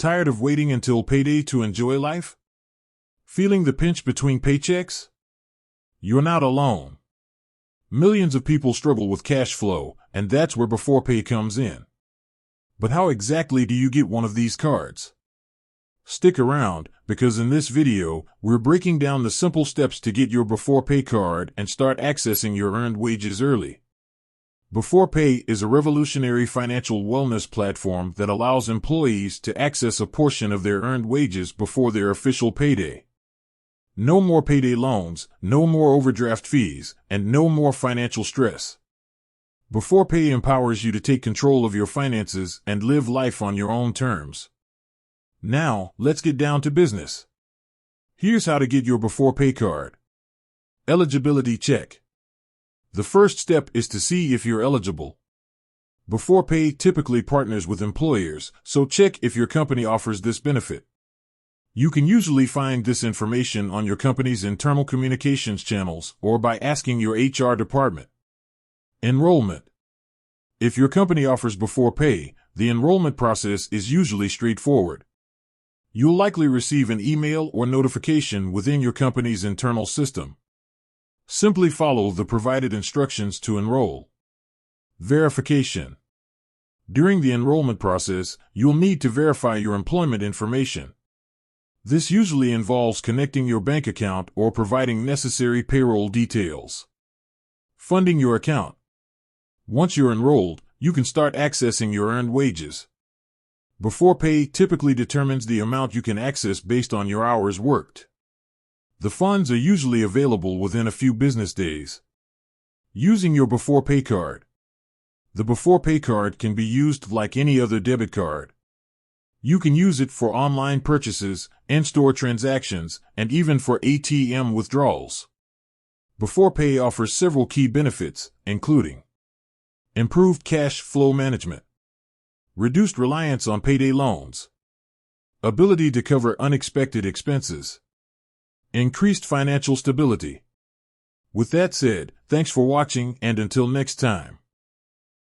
Tired of waiting until payday to enjoy life? Feeling the pinch between paychecks? You're not alone. Millions of people struggle with cash flow, and that's where Beforepay comes in. But how exactly do you get one of these cards? Stick around, because in this video, we're breaking down the simple steps to get your Beforepay card and start accessing your earned wages early. Beforepay is a revolutionary financial wellness platform that allows employees to access a portion of their earned wages before their official payday. No more payday loans, no more overdraft fees, and no more financial stress. Beforepay empowers you to take control of your finances and live life on your own terms. Now, let's get down to business. Here's how to get your Beforepay card. Eligibility check. The first step is to see if you're eligible. Beforepay typically partners with employers, so check if your company offers this benefit. You can usually find this information on your company's internal communications channels or by asking your HR department. Enrollment. If your company offers Beforepay, the enrollment process is usually straightforward. You'll likely receive an email or notification within your company's internal system. Simply follow the provided instructions to enroll. Verification. During the enrollment process, you'll need to verify your employment information. This usually involves connecting your bank account or providing necessary payroll details. Funding your account. Once you're enrolled, you can start accessing your earned wages. Beforepay typically determines the amount you can access based on your hours worked. The funds are usually available within a few business days. Using your Beforepay card. The Beforepay card can be used like any other debit card. You can use it for online purchases, in-store transactions, and even for ATM withdrawals. Beforepay offers several key benefits, including improved cash flow management, reduced reliance on payday loans, ability to cover unexpected expenses, increased financial stability. With that said, thanks for watching, and until next time.